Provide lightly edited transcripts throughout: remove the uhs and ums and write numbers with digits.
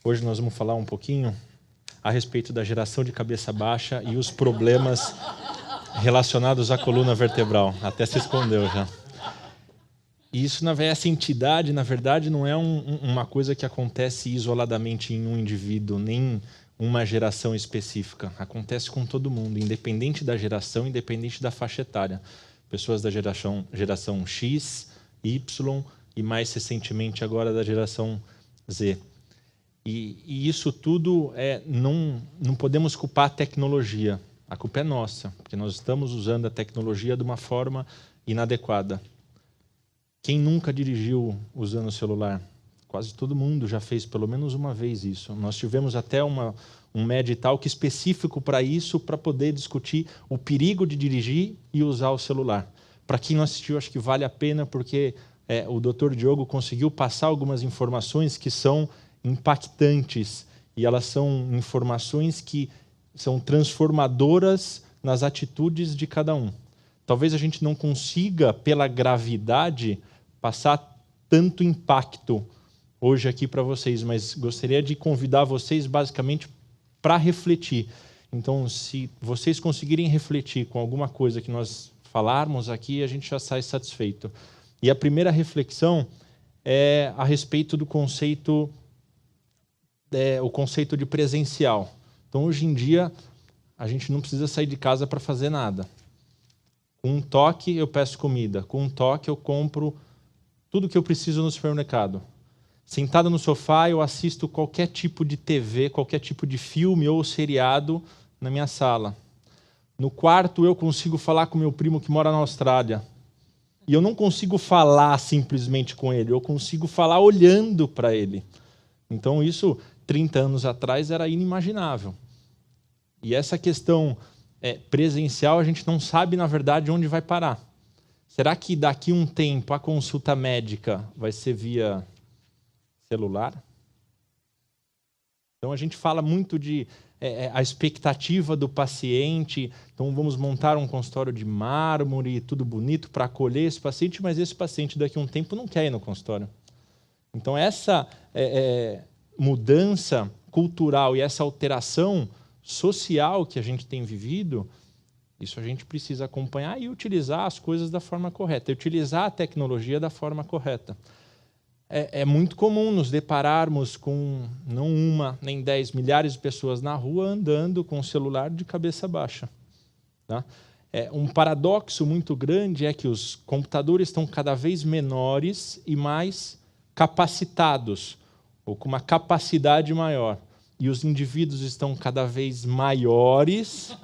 Hoje nós vamos falar um pouquinho a respeito da geração de cabeça baixa e os problemas relacionados à coluna vertebral. Até se escondeu já. E isso, essa entidade, na verdade, não é uma coisa que acontece isoladamente em um indivíduo, nem uma geração específica. Acontece com todo mundo, independente da geração, independente da faixa etária. Pessoas da geração X, Y e mais recentemente agora da geração Z. E isso tudo não podemos culpar a tecnologia. A culpa é nossa, porque nós estamos usando a tecnologia de uma forma inadequada. Quem nunca dirigiu usando o celular? Quase todo mundo já fez pelo menos uma vez isso. Nós tivemos até um Mad Talk específico para isso, para poder discutir o perigo de dirigir e usar o celular. Para quem não assistiu, acho que vale a pena, porque o Dr. Diogo conseguiu passar algumas informações que são impactantes, e elas são informações que são transformadoras nas atitudes de cada um. Talvez a gente não consiga, pela gravidade, passar tanto impacto hoje aqui para vocês, mas gostaria de convidar vocês basicamente para refletir. Então, se vocês conseguirem refletir com alguma coisa que nós falarmos aqui, a gente já sai satisfeito. E a primeira reflexão é a respeito do conceito de presencial. Então, hoje em dia, a gente não precisa sair de casa para fazer nada. Com um toque, eu peço comida. Com um toque, eu compro tudo que eu preciso no supermercado. Sentado no sofá, eu assisto qualquer tipo de TV, qualquer tipo de filme ou seriado na minha sala. No quarto, eu consigo falar com meu primo que mora na Austrália. E eu não consigo falar simplesmente com ele, eu consigo falar olhando para ele. Então, isso, 30 anos atrás, era inimaginável. E essa questão presencial, a gente não sabe, na verdade, onde vai parar. Será que daqui a um tempo a consulta médica vai ser via celular? Então, a gente fala muito de a expectativa do paciente. Então, vamos montar um consultório de mármore, tudo bonito para acolher esse paciente, mas esse paciente daqui a um tempo não quer ir no consultório. Então, essa mudança cultural e essa alteração social que a gente tem vivido, isso a gente precisa acompanhar e utilizar as coisas da forma correta, utilizar a tecnologia da forma correta. É muito comum nos depararmos com não uma, nem 10, milhares de pessoas na rua andando com o celular de cabeça baixa. Tá? Um paradoxo muito grande é que os computadores estão cada vez menores e mais capacitados, ou com uma capacidade maior. E os indivíduos estão cada vez maiores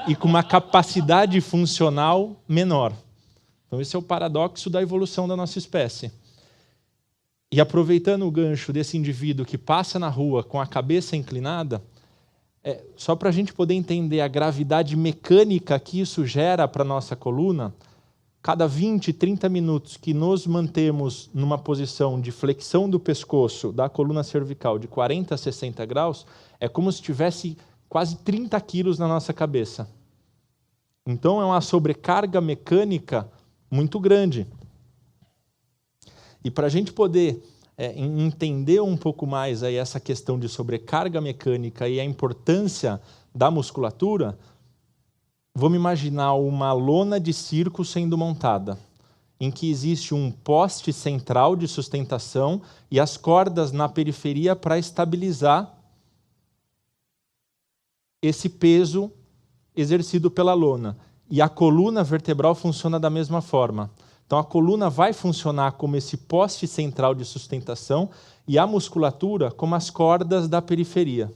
e com uma capacidade funcional menor. Então, esse é o paradoxo da evolução da nossa espécie. E aproveitando o gancho desse indivíduo que passa na rua com a cabeça inclinada, só para a gente poder entender a gravidade mecânica que isso gera para a nossa coluna, cada 20, 30 minutos que nos mantemos numa posição de flexão do pescoço, da coluna cervical, de 40 a 60 graus, é como se tivesse quase 30 quilos na nossa cabeça. Então, é uma sobrecarga mecânica muito grande. E para a gente poder entender um pouco mais aí essa questão de sobrecarga mecânica e a importância da musculatura, vamos imaginar uma lona de circo sendo montada, em que existe um poste central de sustentação e as cordas na periferia para estabilizar esse peso exercido pela lona. E a coluna vertebral funciona da mesma forma. Então, a coluna vai funcionar como esse poste central de sustentação e a musculatura como as cordas da periferia.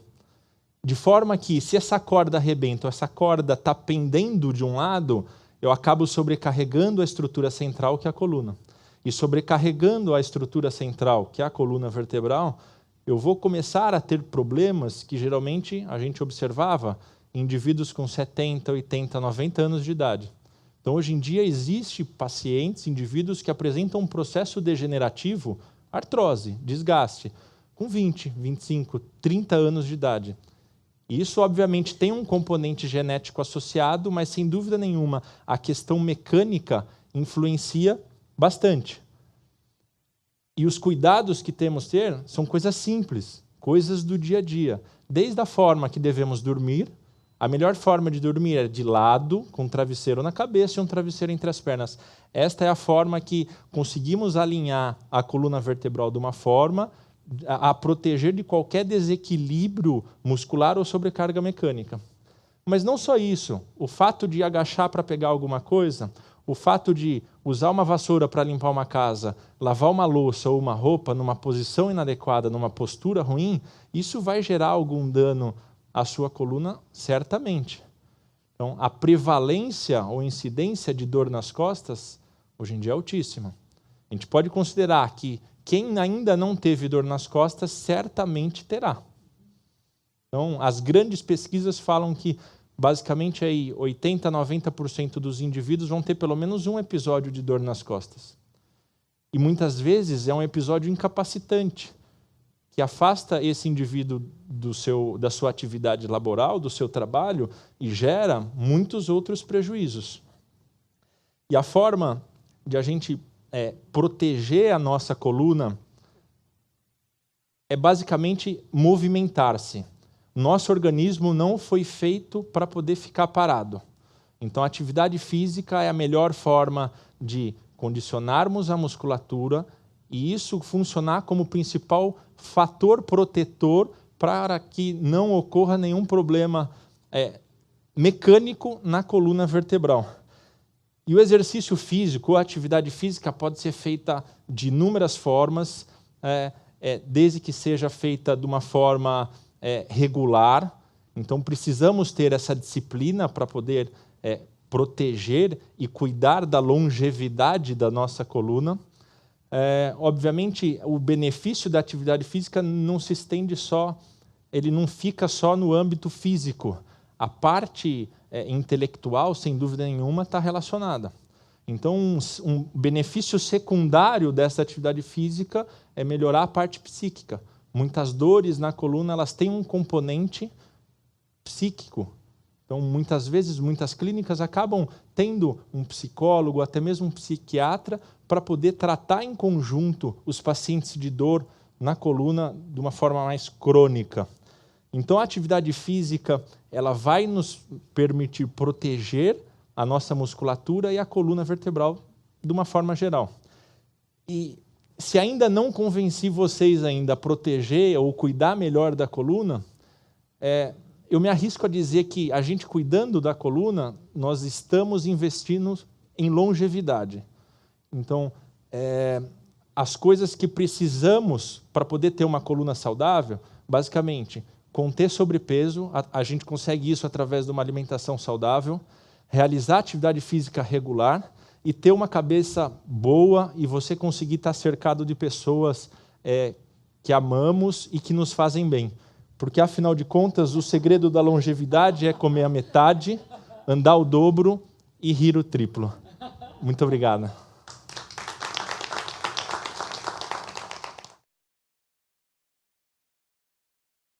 De forma que, se essa corda arrebenta, ou essa corda está pendendo de um lado, eu acabo sobrecarregando a estrutura central, que é a coluna. E sobrecarregando a estrutura central, que é a coluna vertebral, eu vou começar a ter problemas que geralmente a gente observava em indivíduos com 70, 80, 90 anos de idade. Então, hoje em dia, existem pacientes, indivíduos que apresentam um processo degenerativo, artrose, desgaste, com 20, 25, 30 anos de idade. E isso, obviamente, tem um componente genético associado, mas, sem dúvida nenhuma, a questão mecânica influencia bastante. E os cuidados que temos que ter são coisas simples, coisas do dia a dia. Desde a forma que devemos dormir, a melhor forma de dormir é de lado, com um travesseiro na cabeça e um travesseiro entre as pernas. Esta é a forma que conseguimos alinhar a coluna vertebral de uma forma a proteger de qualquer desequilíbrio muscular ou sobrecarga mecânica. Mas não só isso, o fato de agachar para pegar alguma coisa, o fato de usar uma vassoura para limpar uma casa, lavar uma louça ou uma roupa numa posição inadequada, numa postura ruim, isso vai gerar algum dano à sua coluna, certamente. Então, a prevalência ou incidência de dor nas costas, hoje em dia, é altíssima. A gente pode considerar que quem ainda não teve dor nas costas, certamente terá. Então, as grandes pesquisas falam que, basicamente, aí, 80% a 90% dos indivíduos vão ter pelo menos um episódio de dor nas costas. E muitas vezes é um episódio incapacitante, que afasta esse indivíduo da sua atividade laboral, do seu trabalho, e gera muitos outros prejuízos. E a forma de a gente proteger a nossa coluna é basicamente movimentar-se. Nosso organismo não foi feito para poder ficar parado. Então, a atividade física é a melhor forma de condicionarmos a musculatura e isso funcionar como principal fator protetor para que não ocorra nenhum problema mecânico na coluna vertebral. E o exercício físico, a atividade física pode ser feita de inúmeras formas, desde que seja feita de uma forma regular. Então, precisamos ter essa disciplina para poder proteger e cuidar da longevidade da nossa coluna. Obviamente, o benefício da atividade física não se estende só, ele não fica só no âmbito físico. A parte intelectual, sem dúvida nenhuma, está relacionada. Então, um benefício secundário dessa atividade física é melhorar a parte psíquica. Muitas dores na coluna elas têm um componente psíquico. Então, muitas vezes, muitas clínicas acabam tendo um psicólogo, até mesmo um psiquiatra, para poder tratar em conjunto os pacientes de dor na coluna de uma forma mais crônica. Então, a atividade física ela vai nos permitir proteger a nossa musculatura e a coluna vertebral de uma forma geral. E se ainda não convenci vocês ainda a proteger ou cuidar melhor da coluna, eu me arrisco a dizer que a gente cuidando da coluna, nós estamos investindo em longevidade. Então, as coisas que precisamos para poder ter uma coluna saudável, basicamente, conter sobrepeso, a gente consegue isso através de uma alimentação saudável, realizar atividade física regular e ter uma cabeça boa e você conseguir estar cercado de pessoas que amamos e que nos fazem bem. Porque, afinal de contas, o segredo da longevidade é comer a metade, andar o dobro e rir o triplo. Muito obrigado.